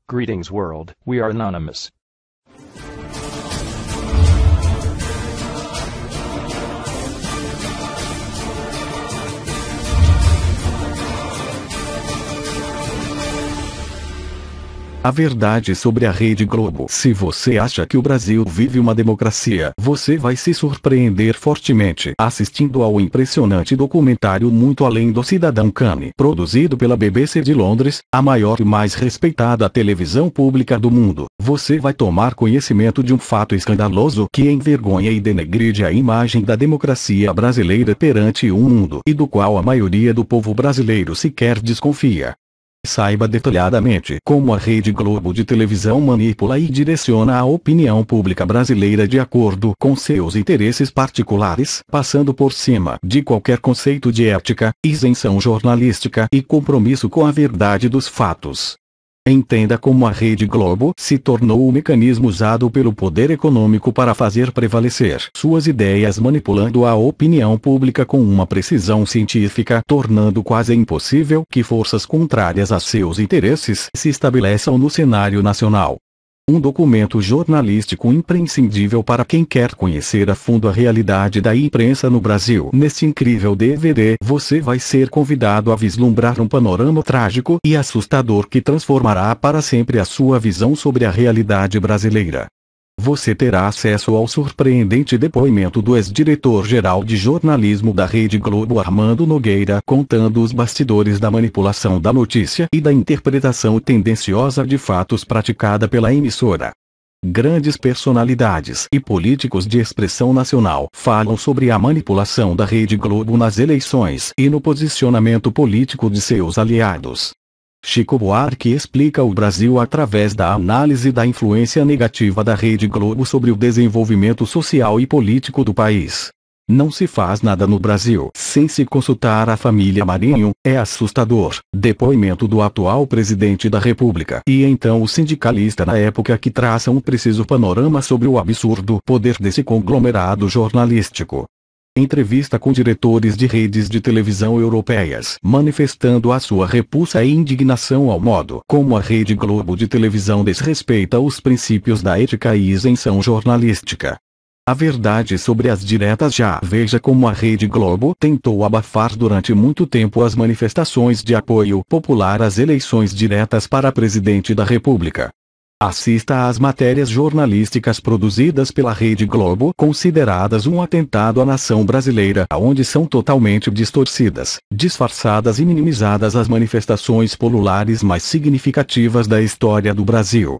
Greetings world, we are anonymous. A verdade sobre a Rede Globo. Se você acha que o Brasil vive uma democracia, você vai se surpreender fortemente assistindo ao impressionante documentário Muito Além do Cidadão Kane, produzido pela BBC de Londres, a maior e mais respeitada televisão pública do mundo. Você vai tomar conhecimento de um fato escandaloso que envergonha e denegride a imagem da democracia brasileira perante o mundo e do qual a maioria do povo brasileiro sequer desconfia. Saiba detalhadamente como a Rede Globo de televisão manipula e direciona a opinião pública brasileira de acordo com seus interesses particulares, passando por cima de qualquer conceito de ética, isenção jornalística e compromisso com a verdade dos fatos. Entenda como a Rede Globo se tornou o mecanismo usado pelo poder econômico para fazer prevalecer suas ideias, manipulando a opinião pública com uma precisão científica, tornando quase impossível que forças contrárias a seus interesses se estabeleçam no cenário nacional. Um documento jornalístico imprescindível para quem quer conhecer a fundo a realidade da imprensa no Brasil. Neste incrível DVD, você vai ser convidado a vislumbrar um panorama trágico e assustador que transformará para sempre a sua visão sobre a realidade brasileira. Você terá acesso ao surpreendente depoimento do ex-diretor-geral de jornalismo da Rede Globo, Armando Nogueira, contando os bastidores da manipulação da notícia e da interpretação tendenciosa de fatos praticada pela emissora. Grandes personalidades e políticos de expressão nacional falam sobre a manipulação da Rede Globo nas eleições e no posicionamento político de seus aliados. Chico Buarque explica o Brasil através da análise da influência negativa da Rede Globo sobre o desenvolvimento social e político do país. Não se faz nada no Brasil sem se consultar a família Marinho, é assustador. Depoimento do atual presidente da República e então o sindicalista na época que traça um preciso panorama sobre o absurdo poder desse conglomerado jornalístico. Entrevista com diretores de redes de televisão europeias, manifestando a sua repulsa e indignação ao modo como a Rede Globo de televisão desrespeita os princípios da ética e isenção jornalística. A verdade sobre as diretas já. Veja como a Rede Globo tentou abafar durante muito tempo as manifestações de apoio popular às eleições diretas para presidente da República. Assista às matérias jornalísticas produzidas pela Rede Globo, consideradas um atentado à nação brasileira, onde são totalmente distorcidas, disfarçadas e minimizadas as manifestações populares mais significativas da história do Brasil.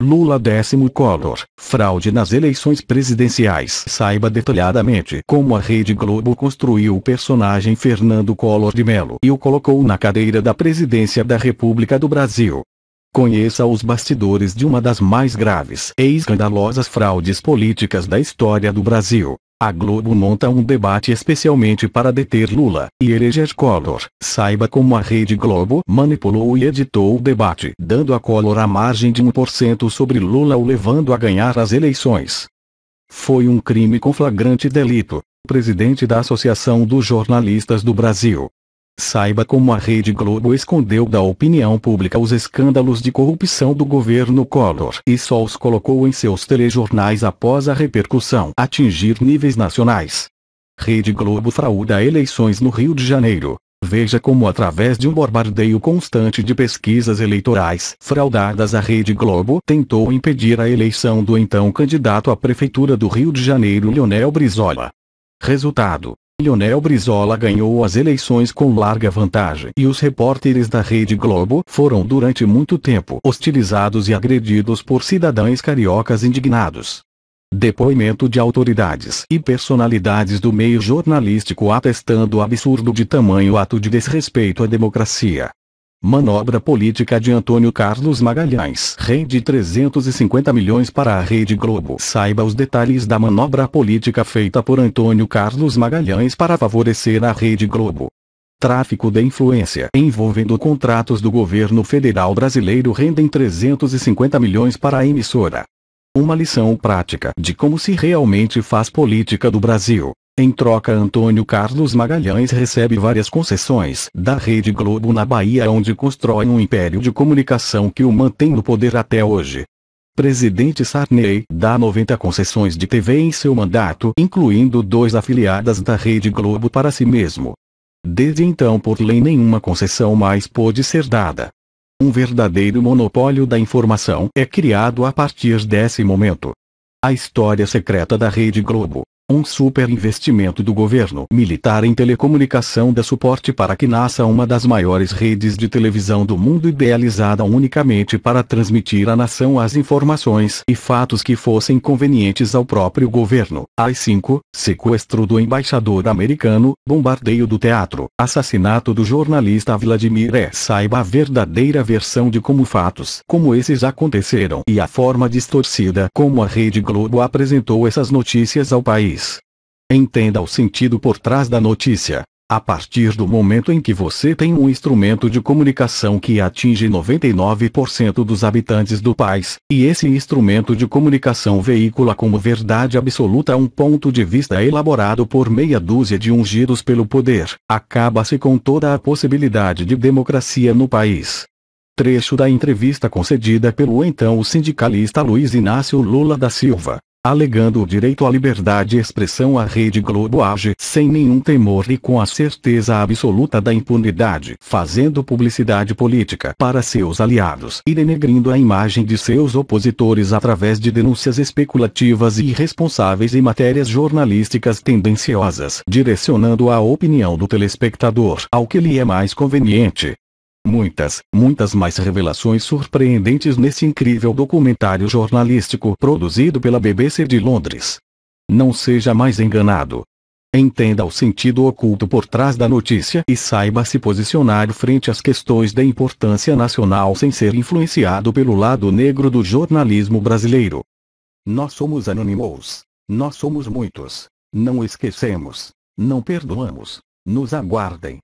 Lula 10º Collor, fraude nas eleições presidenciais. Saiba detalhadamente como a Rede Globo construiu o personagem Fernando Collor de Mello e o colocou na cadeira da presidência da República do Brasil. Conheça os bastidores de uma das mais graves e escandalosas fraudes políticas da história do Brasil. A Globo monta um debate especialmente para deter Lula e eleger Collor. Saiba como a Rede Globo manipulou e editou o debate, dando a Collor a margem de 1% sobre Lula, o levando a ganhar as eleições. Foi um crime com flagrante delito. Presidente da Associação dos Jornalistas do Brasil. Saiba como a Rede Globo escondeu da opinião pública os escândalos de corrupção do governo Collor e só os colocou em seus telejornais após a repercussão atingir níveis nacionais. Rede Globo frauda eleições no Rio de Janeiro. Veja como através de um bombardeio constante de pesquisas eleitorais fraudadas a Rede Globo tentou impedir a eleição do então candidato à prefeitura do Rio de Janeiro, Leonel Brizola. Resultado: Leonel Brizola ganhou as eleições com larga vantagem e os repórteres da Rede Globo foram durante muito tempo hostilizados e agredidos por cidadãos cariocas indignados. Depoimento de autoridades e personalidades do meio jornalístico atestando o absurdo de tamanho ato de desrespeito à democracia. Manobra política de Antônio Carlos Magalhães rende 350 milhões para a Rede Globo. Saiba os detalhes da manobra política feita por Antônio Carlos Magalhães para favorecer a Rede Globo. Tráfico de influência envolvendo contratos do governo federal brasileiro rendem 350 milhões para a emissora. Uma lição prática de como se realmente faz política do Brasil. Em troca, Antônio Carlos Magalhães recebe várias concessões da Rede Globo na Bahia, onde constrói um império de comunicação que o mantém no poder até hoje. Presidente Sarney dá 90 concessões de TV em seu mandato, incluindo 2 afiliadas da Rede Globo para si mesmo. Desde então, por lei, nenhuma concessão mais pôde ser dada. Um verdadeiro monopólio da informação é criado a partir desse momento. A história secreta da Rede Globo. Um superinvestimento do governo militar em telecomunicação dá suporte para que nasça uma das maiores redes de televisão do mundo, idealizada unicamente para transmitir à nação as informações e fatos que fossem convenientes ao próprio governo. AI-5, sequestro do embaixador americano, bombardeio do teatro, assassinato do jornalista Vladimir S. Saiba a verdadeira versão de como fatos como esses aconteceram e a forma distorcida como a Rede Globo apresentou essas notícias ao país. Entenda o sentido por trás da notícia. A partir do momento em que você tem um instrumento de comunicação que atinge 99% dos habitantes do país, e esse instrumento de comunicação veicula como verdade absoluta um ponto de vista elaborado por meia dúzia de ungidos pelo poder, acaba-se com toda a possibilidade de democracia no país. Trecho da entrevista concedida pelo então sindicalista Luiz Inácio Lula da Silva. Alegando o direito à liberdade de expressão, a Rede Globo age sem nenhum temor e com a certeza absoluta da impunidade, fazendo publicidade política para seus aliados e denegrindo a imagem de seus opositores através de denúncias especulativas e irresponsáveis em matérias jornalísticas tendenciosas, direcionando a opinião do telespectador ao que lhe é mais conveniente. Muitas mais revelações surpreendentes nesse incrível documentário jornalístico produzido pela BBC de Londres. Não seja mais enganado. Entenda o sentido oculto por trás da notícia e saiba se posicionar frente às questões da importância nacional sem ser influenciado pelo lado negro do jornalismo brasileiro. Nós somos anônimos. Nós somos muitos. Não esquecemos. Não perdoamos. Nos aguardem.